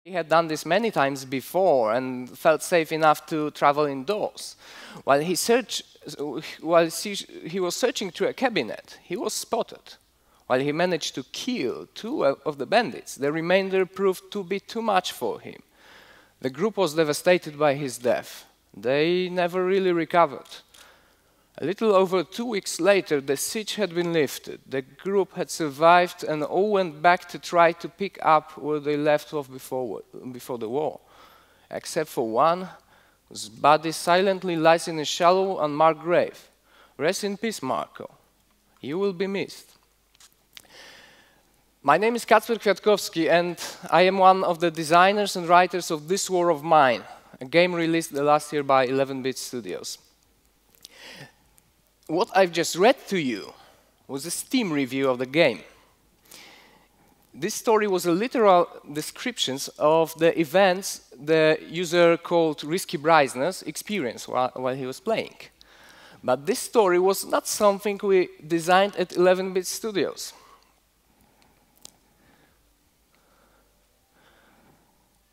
He had done this many times before and felt safe enough to travel indoors. While he was searching through a cabinet, he was spotted. While he managed to kill 2 of the bandits, the remainder proved to be too much for him. The group was devastated by his death. They never really recovered. A little over 2 weeks later, the siege had been lifted. The group had survived and all went back to try to pick up where they left off before the war. Except for one, whose body silently lies in a shallow, unmarked grave. Rest in peace, Marco. You will be missed. My name is Kacper Kwiatkowski, and I am one of the designers and writers of This War of Mine, a game released last year by 11-bit Studios. What I've just read to you was a Steam review of the game. This story was a literal description of the events the user called Risky Brightness experienced while he was playing. But this story was not something we designed at 11-bit Studios.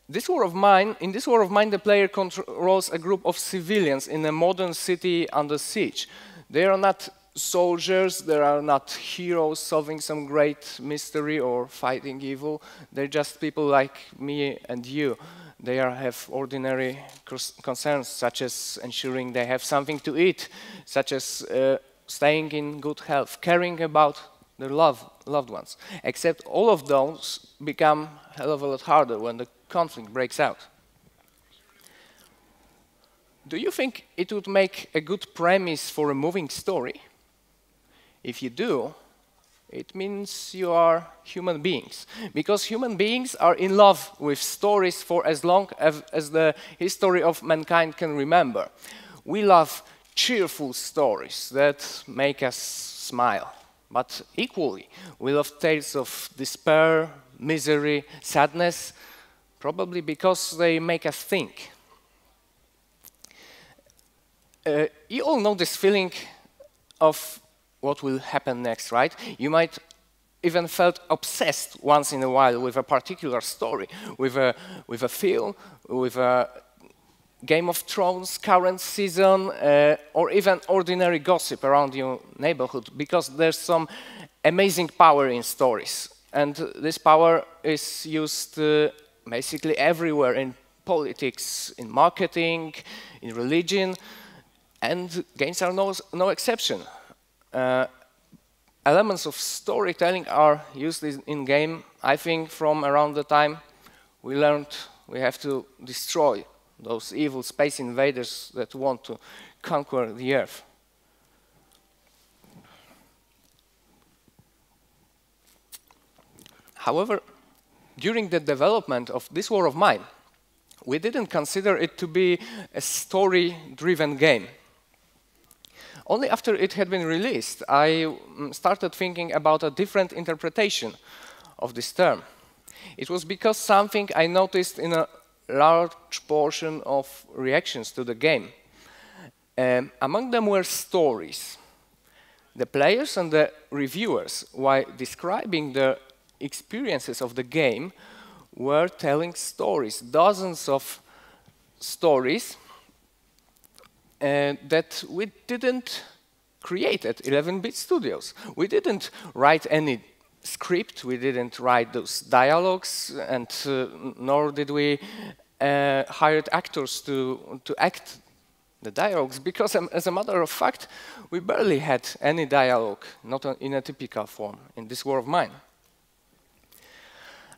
In This War of Mine, the player controls a group of civilians in a modern city under siege. They are not soldiers, they are not heroes solving some great mystery or fighting evil. They're just people like me and you. They have ordinary concerns, such as ensuring they have something to eat, such as staying in good health, caring about their loved ones. Except all of those become a hell of a lot harder when the conflict breaks out. Do you think it would make a good premise for a moving story? If you do, it means you are human beings. Because human beings are in love with stories for as long as the history of mankind can remember. We love cheerful stories that make us smile. But equally, we love tales of despair, misery, sadness, probably because they make us think. You all know this feeling of what will happen next, right? You might even felt obsessed once in a while with a particular story, with a film, with a Game of Thrones current season, or even ordinary gossip around your neighborhood, because there's some amazing power in stories. And this power is used basically everywhere, in politics, in marketing, in religion, and games are no exception. Elements of storytelling are used in game, I think, from around the time we learned we have to destroy those evil space invaders that want to conquer the Earth. However, during the development of This War of Mine, we didn't consider it to be a story-driven game. Only after it had been released, I started thinking about a different interpretation of this term. It was because something I noticed in a large portion of reactions to the game. Among them were stories. The players and the reviewers, while describing the experiences of the game, were telling stories, dozens of stories that we didn't create at 11-bit Studios. We didn't write any script, we didn't write those dialogues, and nor did we hire actors to act the dialogues, because as a matter of fact, we barely had any dialogue, not in a typical form, in This War of Mine.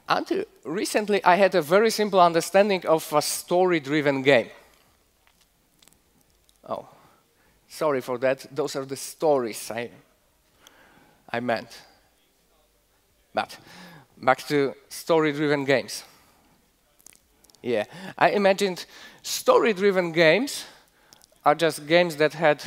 Until recently, I had a very simple understanding of a story-driven game. Oh, sorry for that. Those are the stories I meant. But back to story-driven games. Yeah, I imagined story-driven games are just games that had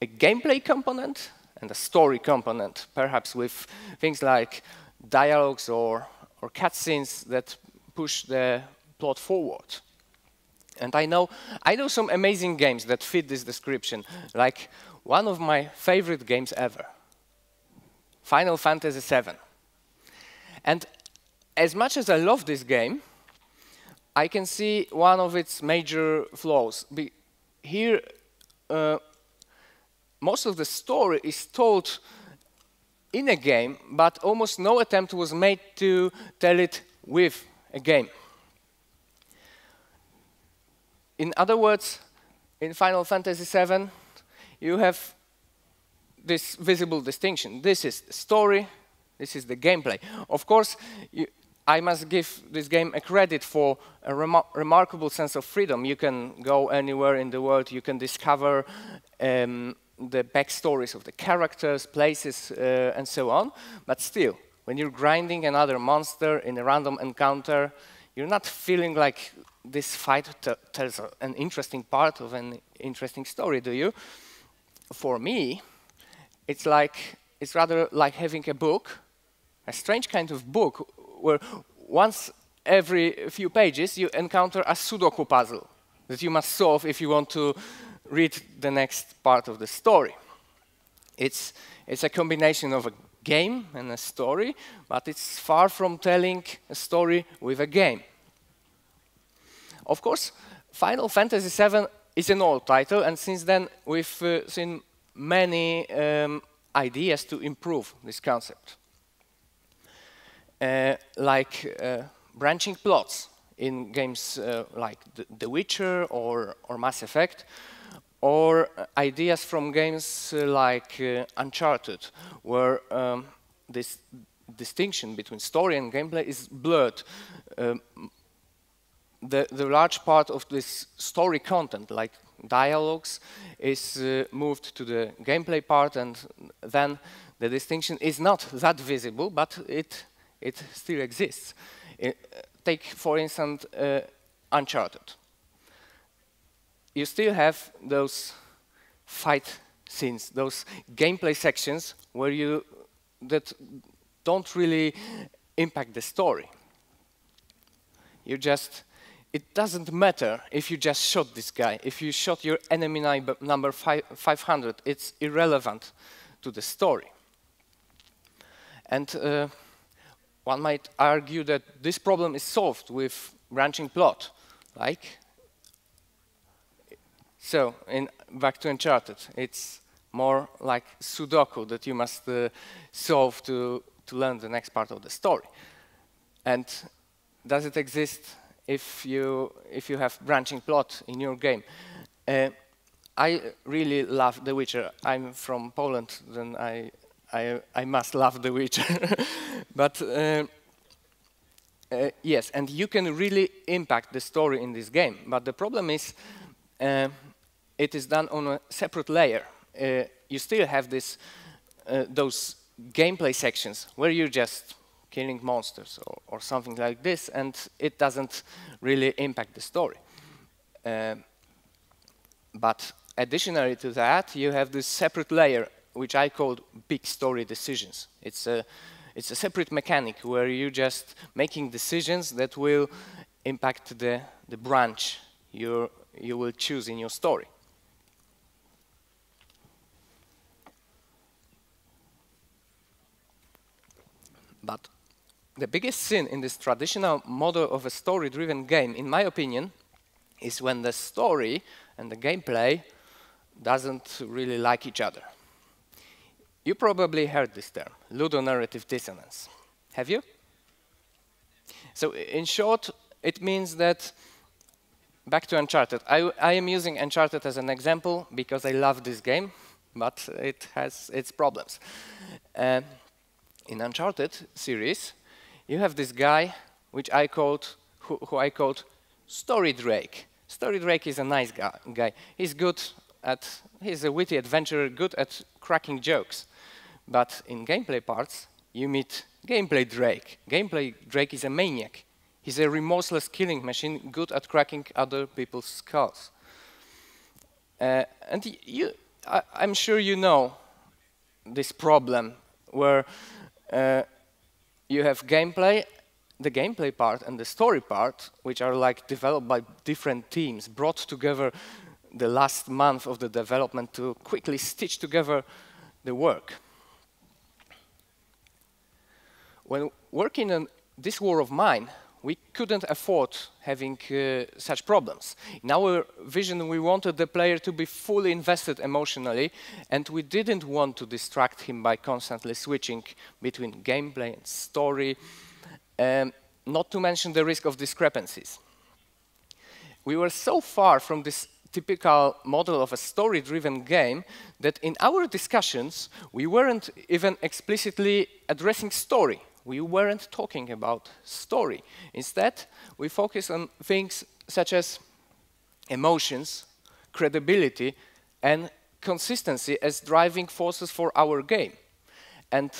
a gameplay component and a story component, perhaps with things like dialogues or cutscenes that push the plot forward. And I know some amazing games that fit this description, like one of my favorite games ever, Final Fantasy VII. And as much as I love this game, I can see one of its major flaws. Here, most of the story is told in a game, but almost no attempt was made to tell it with a game. In other words, in Final Fantasy VII, you have this visible distinction. This is the story, this is the gameplay. Of course, I must give this game a credit for a remarkable sense of freedom. You can go anywhere in the world, you can discover the backstories of the characters, places, and so on. But still, when you're grinding another monster in a random encounter, you're not feeling like this fight tells an interesting part of an interesting story, do you? For me, it's rather like having a book, a strange kind of book, where once every few pages you encounter a Sudoku puzzle that you must solve if you want to read the next part of the story. It's a combination of a game and a story, but it's far from telling a story with a game. Of course, Final Fantasy VII is an old title, and since then we've seen many ideas to improve this concept. Like branching plots in games like The Witcher or Mass Effect, or ideas from games like Uncharted, where this distinction between story and gameplay is blurred. The large part of this story content, like dialogues, is moved to the gameplay part, and then the distinction is not that visible, but it still exists. Take, for instance, Uncharted. You still have those fight scenes, those gameplay sections that don't really impact the story. It doesn't matter if you just shot this guy. If you shot your enemy number 500, it's irrelevant to the story. And one might argue that this problem is solved with branching plot. So, back to Uncharted, it's more like Sudoku that you must solve to learn the next part of the story. And does it exist if you have branching plot in your game? I really love The Witcher. I'm from Poland, then I must love The Witcher. But yes, and you can really impact the story in this game. But the problem is, it is done on a separate layer. You still have those gameplay sections where you're just killing monsters or something like this, and it doesn't really impact the story. But additionally to that, you have this separate layer, which I call big story decisions. It's a separate mechanic where you're just making decisions that will impact the branch you will choose in your story. But the biggest sin in this traditional model of a story-driven game, in my opinion, is when the story and the gameplay doesn't really like each other. You probably heard this term, ludonarrative dissonance. Have you? So in short, it means that, back to Uncharted. I am using Uncharted as an example because I love this game, but it has its problems. In Uncharted series, you have this guy, which who I called Story Drake. Story Drake is a nice guy. He's a witty adventurer, good at cracking jokes. But in gameplay parts, you meet Gameplay Drake. Gameplay Drake is a maniac. He's a remorseless killing machine, good at cracking other people's skulls. And I'm sure you know this problem where you have gameplay, the gameplay part and the story part, which are like developed by different teams, brought together the last month of the development to quickly stitch together the work. When working on this war of mine, we couldn't afford having such problems. In our vision, we wanted the player to be fully invested emotionally, and we didn't want to distract him by constantly switching between gameplay and story, not to mention the risk of discrepancies. We were so far from this typical model of a story-driven game that in our discussions, we weren't even explicitly addressing story. We weren't talking about story. Instead, we focused on things such as emotions, credibility, and consistency as driving forces for our game. And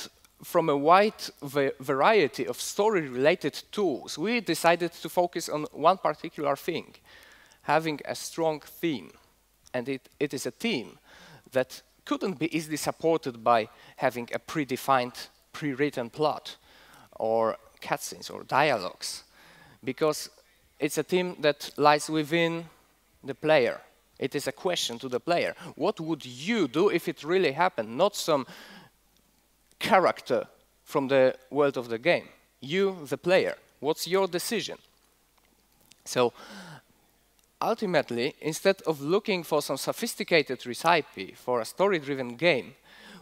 from a wide variety of story-related tools, we decided to focus on one particular thing, having a strong theme. And it is a theme that couldn't be easily supported by having a predefined, pre-written plot, or cutscenes, or dialogues, because it's a theme that lies within the player. It is a question to the player. What would you do if it really happened? Not some character from the world of the game. You, the player. What's your decision? So, ultimately, instead of looking for some sophisticated recipe for a story-driven game,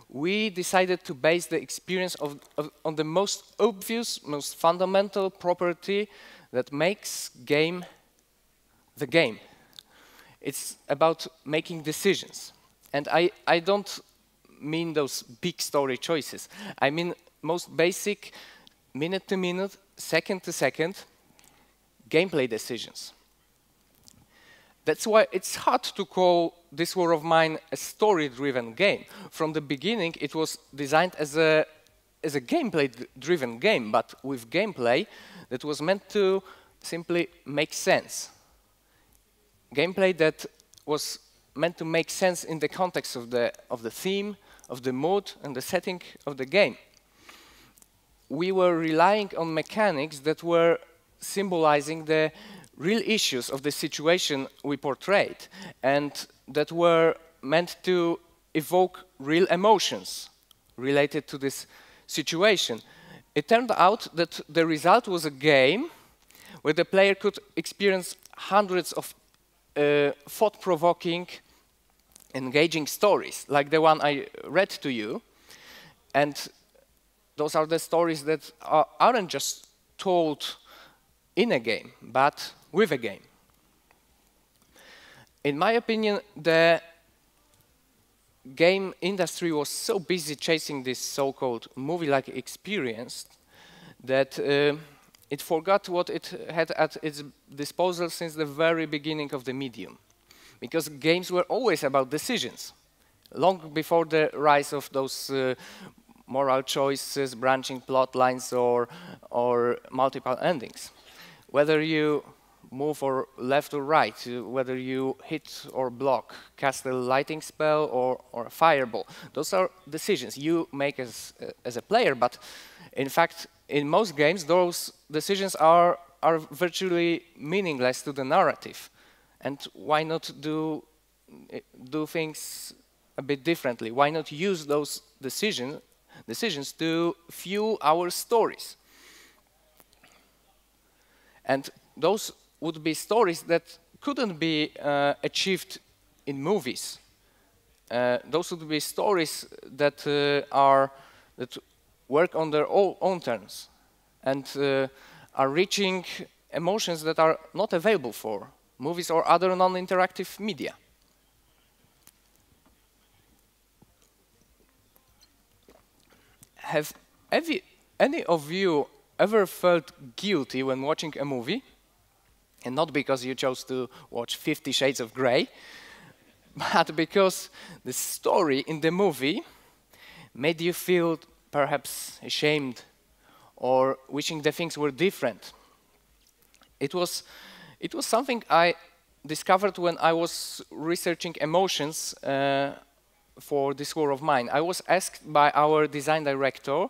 we decided to base the experience on the most obvious, most fundamental property that makes game the game. It's about making decisions. And I don't mean those big story choices. I mean most basic, minute-to-minute, second-to-second gameplay decisions. That's why it's hard to call this war of mine a story-driven game. From the beginning, it was designed as a gameplay-driven game, but with gameplay that was meant to simply make sense. Gameplay that was meant to make sense in the context of the theme, of the mood, and the setting of the game. We were relying on mechanics that were symbolizing the real issues of the situation we portrayed, and that were meant to evoke real emotions related to this situation. It turned out that the result was a game where the player could experience hundreds of thought-provoking, engaging stories, like the one I read to you. And those are the stories that aren't just told in a game, but with a game. In my opinion, the game industry was so busy chasing this so-called movie-like experience that it forgot what it had at its disposal since the very beginning of the medium. Because games were always about decisions, long before the rise of those moral choices, branching plot lines, or multiple endings. Whether you move or left or right, whether you hit or block, cast a lighting spell or a fireball, those are decisions you make as a player, but in fact, in most games, those decisions are virtually meaningless to the narrative. And why not do things a bit differently? Why not use those decisions to fuel our stories? And those would be stories that couldn't be achieved in movies. Those would be stories that work on their own terms and are reaching emotions that are not available for movies or other non-interactive media. Have any of you ever felt guilty when watching a movie? And not because you chose to watch 50 Shades of Grey, but because the story in the movie made you feel perhaps ashamed or wishing the things were different. It was something I discovered when I was researching emotions for this war of mine. I was asked by our design director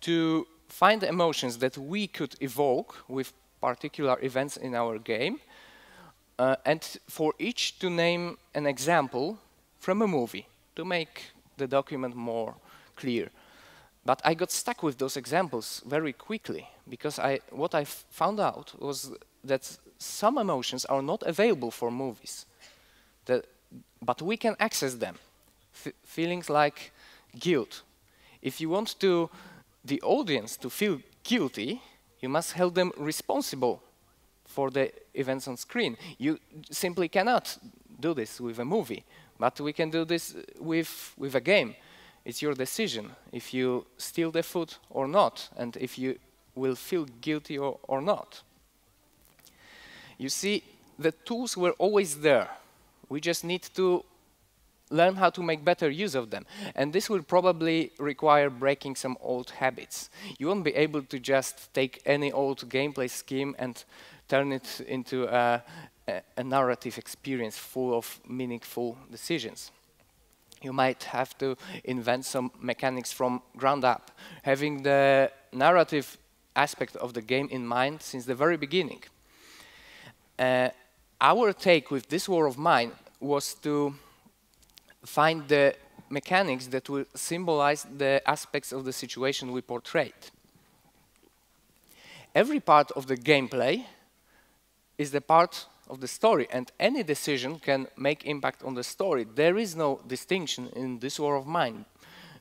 to find emotions that we could evoke with particular events in our game, and for each to name an example from a movie to make the document more clear. But I got stuck with those examples very quickly, because what I found out was that some emotions are not available for movies, but we can access them. Feelings like guilt. If you want the audience to feel guilty, you must hold them responsible for the events on screen. You simply cannot do this with a movie, but we can do this with a game. It's your decision if you steal the food or not, and if you will feel guilty or not. You see, the tools were always there. We just need to learn how to make better use of them. And this will probably require breaking some old habits. You won't be able to just take any old gameplay scheme and turn it into a narrative experience full of meaningful decisions. You might have to invent some mechanics from ground up, having the narrative aspect of the game in mind since the very beginning. Our take with this war of mine was to find the mechanics that will symbolize the aspects of the situation we portrayed. Every part of the gameplay is the part of the story, and any decision can make impact on the story. There is no distinction in this war of mine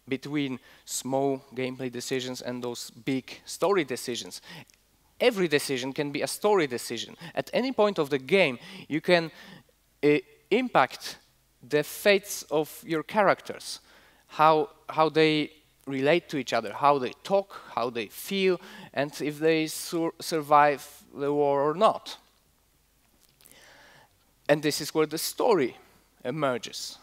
between small gameplay decisions and those big story decisions. Every decision can be a story decision. At any point of the game, you can impact the fates of your characters, how they relate to each other, how they talk, how they feel, and if they survive the war or not. And this is where the story emerges.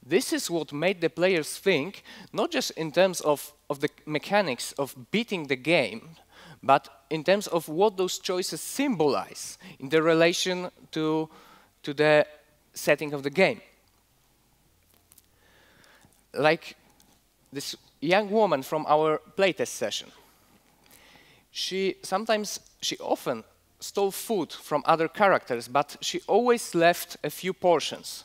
This is what made the players think, not just in terms of the mechanics of beating the game, but in terms of what those choices symbolize in the relation to the setting of the game. Like this young woman from our playtest session. She often stole food from other characters, but she always left a few portions.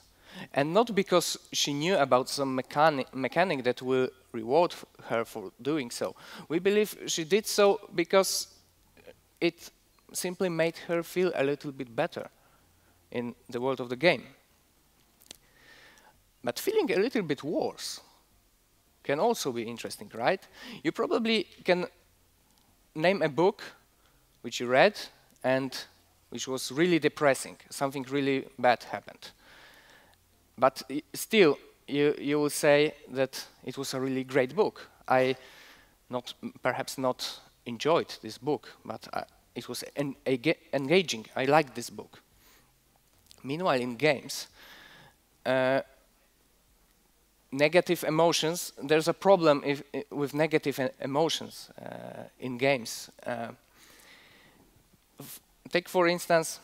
And not because she knew about some mechanic that will reward her for doing so. We believe she did so because it simply made her feel a little bit better in the world of the game. But feeling a little bit worse can also be interesting, right? You probably can name a book which you read and which was really depressing. Something really bad happened. But still, you will say that it was a really great book. I perhaps not enjoyed this book, but it was engaging. I liked this book. Meanwhile, in games, negative emotions, there's a problem with negative emotions in games. Take, for instance,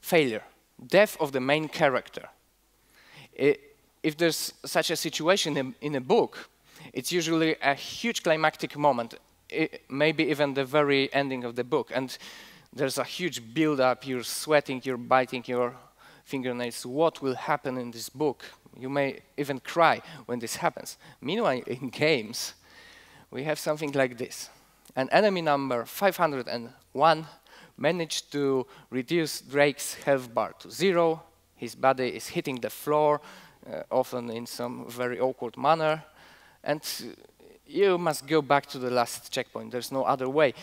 failure, death of the main character. If there's such a situation in a book, it's usually a huge climactic moment, maybe even the very ending of the book, and there's a huge build-up, you're sweating, you're biting your fingernails. What will happen in this book? You may even cry when this happens. Meanwhile, in games, we have something like this. An enemy number 501 managed to reduce Drake's health bar to 0. His body is hitting the floor, often in some very awkward manner. And you must go back to the last checkpoint. There's no other way.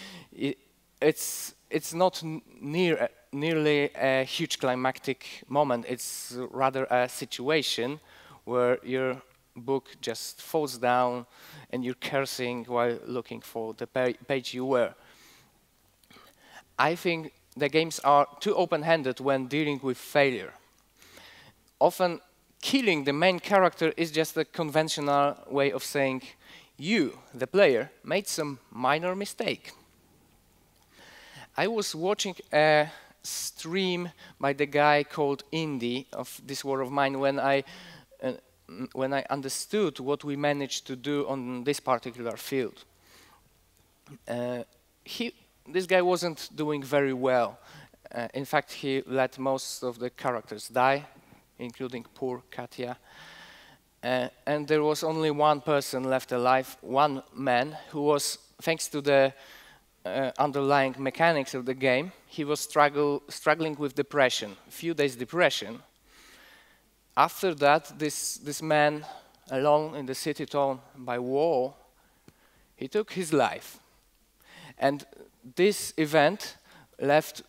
It's not nearly a huge climactic moment. It's rather a situation where your book just falls down and you're cursing while looking for the page you were. I think the games are too open-handed when dealing with failure. Often, killing the main character is just a conventional way of saying, you, the player, made some minor mistake. I was watching a stream by the guy called Indy of this war of mine when I understood what we managed to do on this particular field. This guy wasn't doing very well. In fact, he let most of the characters die, including poor Katya. and there was only one person left alive, one man, who was, thanks to the underlying mechanics of the game, he was struggling with depression, a few days depression. After that, this man, alone in the city town by war, he took his life. And this event left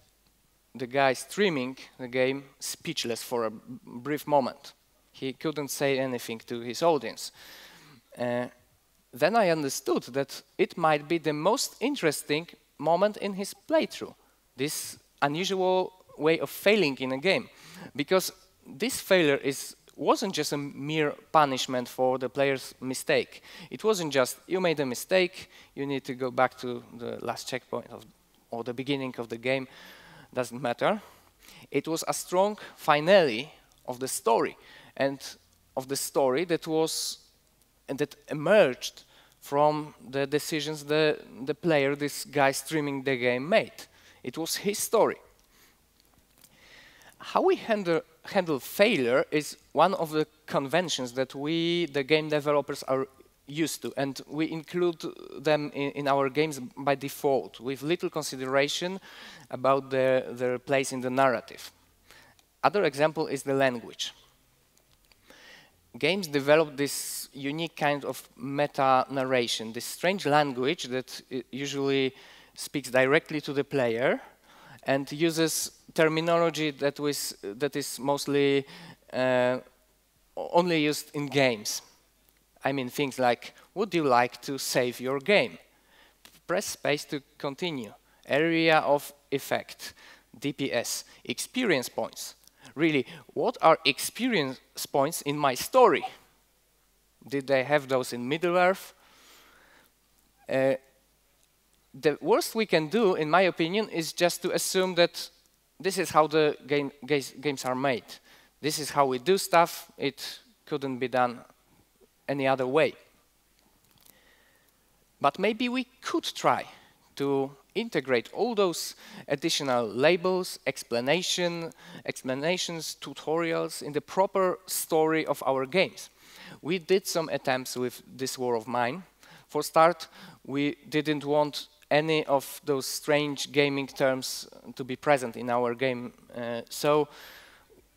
the guy streaming the game speechless for a brief moment. He couldn't say anything to his audience. Then I understood that it might be the most interesting moment in his playthrough, this unusual way of failing in a game. Because this failure wasn't just a mere punishment for the player's mistake. It wasn't just, you made a mistake, you need to go back to the last checkpoint or the beginning of the game, doesn't matter. It was a strong finale of the story, and of the story that emerged from the decisions the player, this guy streaming the game, made. It was his story. How we handle failure is one of the conventions that we, the game developers, are used to, and we include them in our games by default, with little consideration about their place in the narrative. Other example is the language. Games develop this unique kind of meta-narration, this strange language that usually speaks directly to the player and uses terminology that is mostly only used in games. I mean things like, would you like to save your game? Press space to continue. Area of effect, DPS, experience points. Really, what are experience points in my story? Did they have those in Middle-earth? The worst we can do, in my opinion, is just to assume that this is how the games are made. This is how we do stuff. It couldn't be done any other way. But maybe we could try to integrate all those additional labels, explanations, tutorials in the proper story of our games. We did some attempts with This War of Mine. For start, we didn't want any of those strange gaming terms to be present in our game. So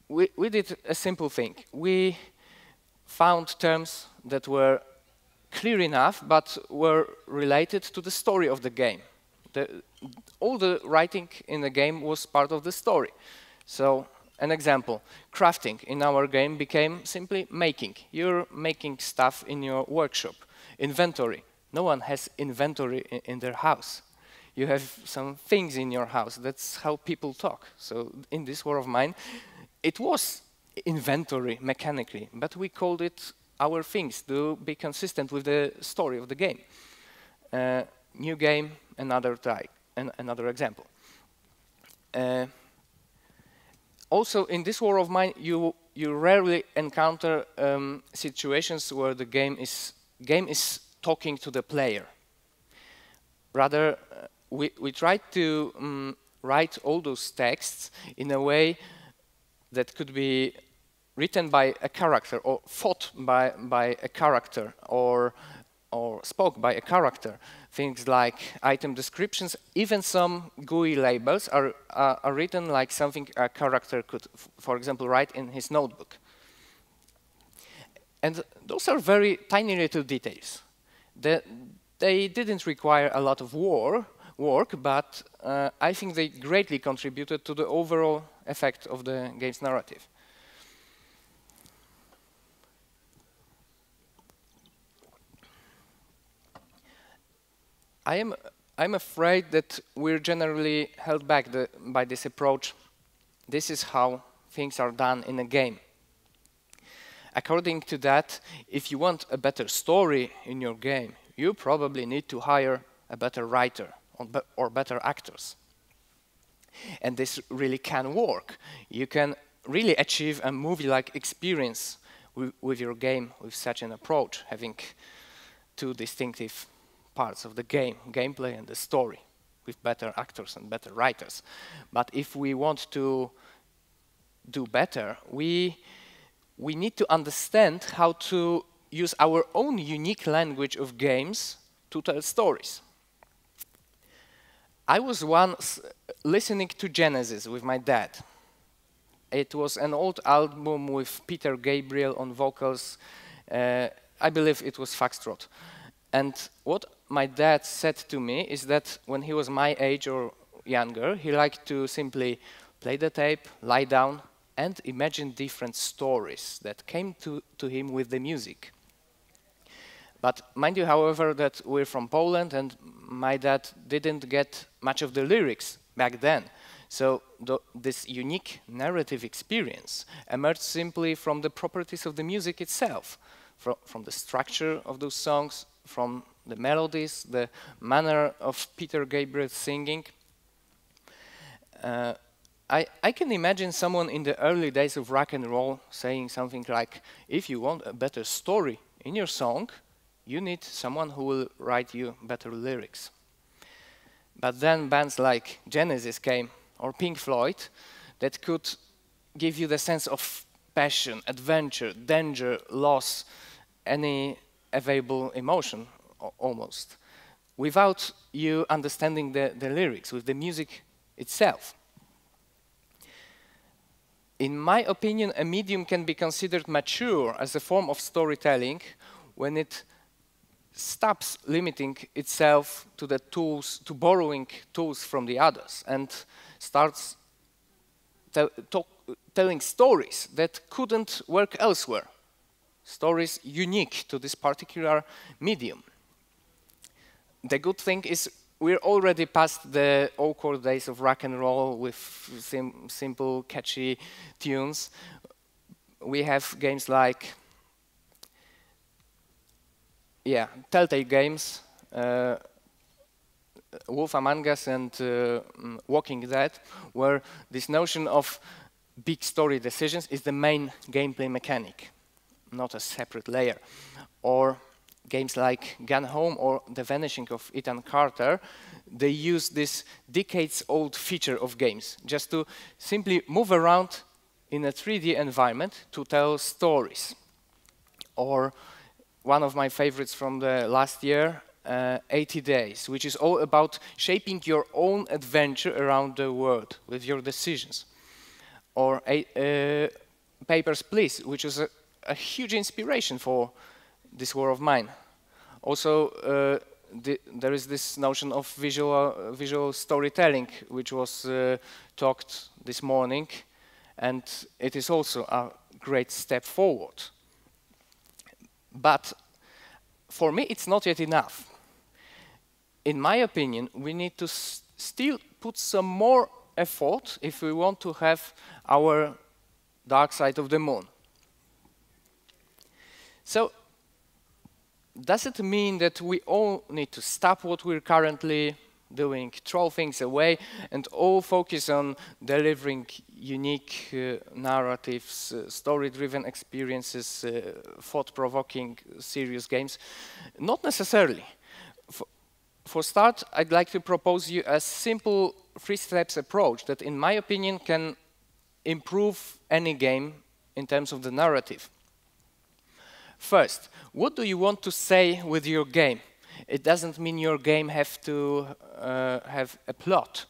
we did a simple thing. We found terms that were clear enough, but were related to the story of the game. All the writing in the game was part of the story. So, an example, crafting in our game became simply making. You're making stuff in your workshop. Inventory. No one has inventory in their house. You have some things in your house. That's how people talk. So, in This War of Mine, it was inventory mechanically, but we called it our things to be consistent with the story of the game. New game, another example. Also, in This War of Mine, you rarely encounter situations where the game is talking to the player. Rather, we try to write all those texts in a way that could be written by a character, or thought by a character, or spoke by a character. Things like item descriptions, even some GUI labels are written like something a character could, for example, write in his notebook. And those are very tiny little details. They didn't require a lot of work, but I think they greatly contributed to the overall effect of the game's narrative. I'm afraid that we're generally held back by this approach. This is how things are done in a game. According to that, if you want a better story in your game, you probably need to hire a better writer or better actors. And this really can work. You can really achieve a movie-like experience with your game with such an approach, having two distinctive parts of the game, gameplay and the story, with better actors and better writers. But if we want to do better, we we need to understand how to use our own unique language of games to tell stories. I was once listening to Genesis with my dad. It was an old album with Peter Gabriel on vocals. I believe it was Foxtrot. And what my dad said to me is that when he was my age or younger, he liked to simply play the tape, lie down, and imagine different stories that came to him with the music. But mind you, however, that we're from Poland, and my dad didn't get much of the lyrics back then. So this unique narrative experience emerged simply from the properties of the music itself, from the structure of those songs, from the melodies, the manner of Peter Gabriel's singing. I can imagine someone in the early days of rock and roll saying something like, if you want a better story in your song, you need someone who will write you better lyrics. But then bands like Genesis came, or Pink Floyd, that could give you the sense of passion, adventure, danger, loss, any available emotion, almost, without you understanding the lyrics, with the music itself. In my opinion, a medium can be considered mature as a form of storytelling when it stops limiting itself to the tools, to borrowing tools from the others, and starts telling stories that couldn't work elsewhere, stories unique to this particular medium. The good thing is we're already past the awkward days of rock and roll with simple, catchy tunes. We have games like Telltale games, Wolf Among Us and Walking Dead, where this notion of big story decisions is the main gameplay mechanic, not a separate layer. Or games like Gone Home or The Vanishing of Ethan Carter, they use this decades-old feature of games, just to simply move around in a 3D environment to tell stories. Or one of my favorites from the last year, 80 Days, which is all about shaping your own adventure around the world with your decisions. Or Papers, Please, which is a huge inspiration for this war of mine. Also, there is this notion of visual storytelling, which was talked this morning, and it is also a great step forward. But for me, it's not yet enough. In my opinion, we need to still put some more effort if we want to have our dark side of the moon. So, does it mean that we all need to stop what we're currently doing, throw things away, and all focus on delivering unique narratives, story-driven experiences, thought-provoking, serious games? Not necessarily. For start, I'd like to propose you a simple three-steps approach that, in my opinion, can improve any game in terms of the narrative. First, what do you want to say with your game? It doesn't mean your game have to have a plot,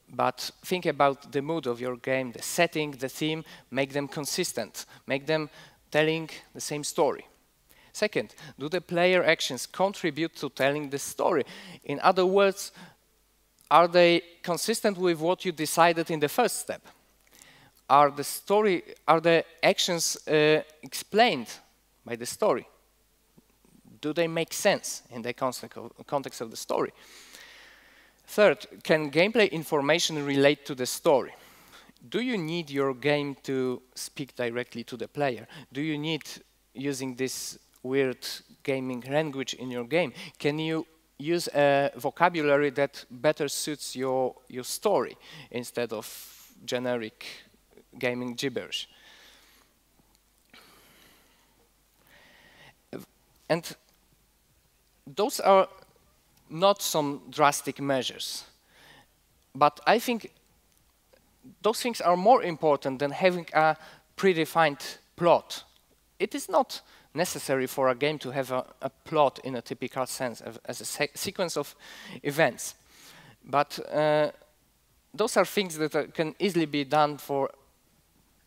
but think about the mood of your game, the setting, the theme, make them consistent, make them telling the same story. Second, do the player actions contribute to telling the story? In other words, are they consistent with what you decided in the first step? Are the actions explained by the story? Do they make sense in the context of the story? Third, can gameplay information relate to the story? Do you need your game to speak directly to the player? Do you need using this weird gaming language in your game? Can you use a vocabulary that better suits your story instead of generic gaming gibberish? And those are not some drastic measures, but I think those things are more important than having a predefined plot. It is not necessary for a game to have a plot in a typical sense, as a sequence of events. But those are things that can easily be done for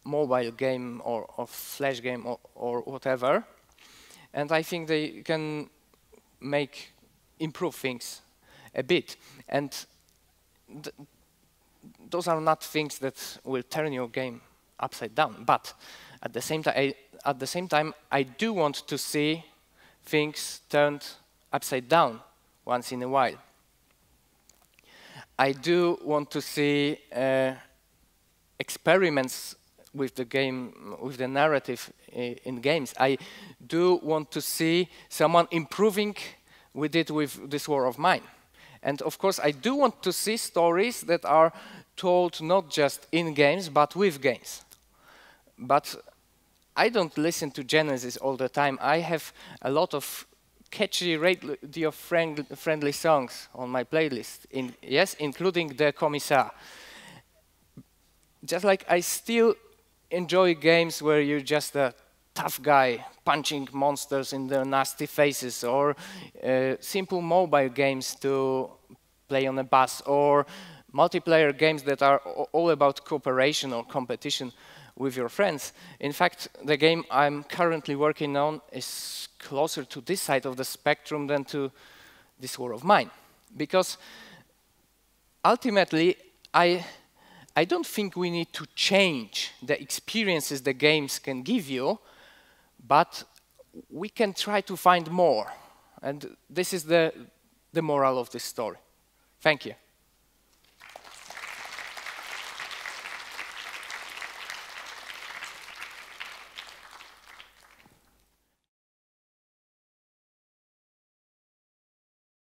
mobile game or flash game or whatever. And I think they can improve things a bit. And those are not things that will turn your game upside down. But at the same time, I do want to see things turned upside down once in a while. I do want to see experiments with the game, with the narrative in games. I do want to see someone improving with it with This War of Mine. And of course, I do want to see stories that are told not just in games, but with games. But I don't listen to Genesis all the time. I have a lot of catchy, radio-friendly songs on my playlist, yes, including the Commissar. Just like I still enjoy games where you're just a tough guy punching monsters in their nasty faces, or simple mobile games to play on a bus, or multiplayer games that are all about cooperation or competition with your friends. In fact, the game I'm currently working on is closer to this side of the spectrum than to This War of Mine. Because ultimately, I don't think we need to change the experiences the games can give you, but we can try to find more. And this is the moral of this story. Thank you.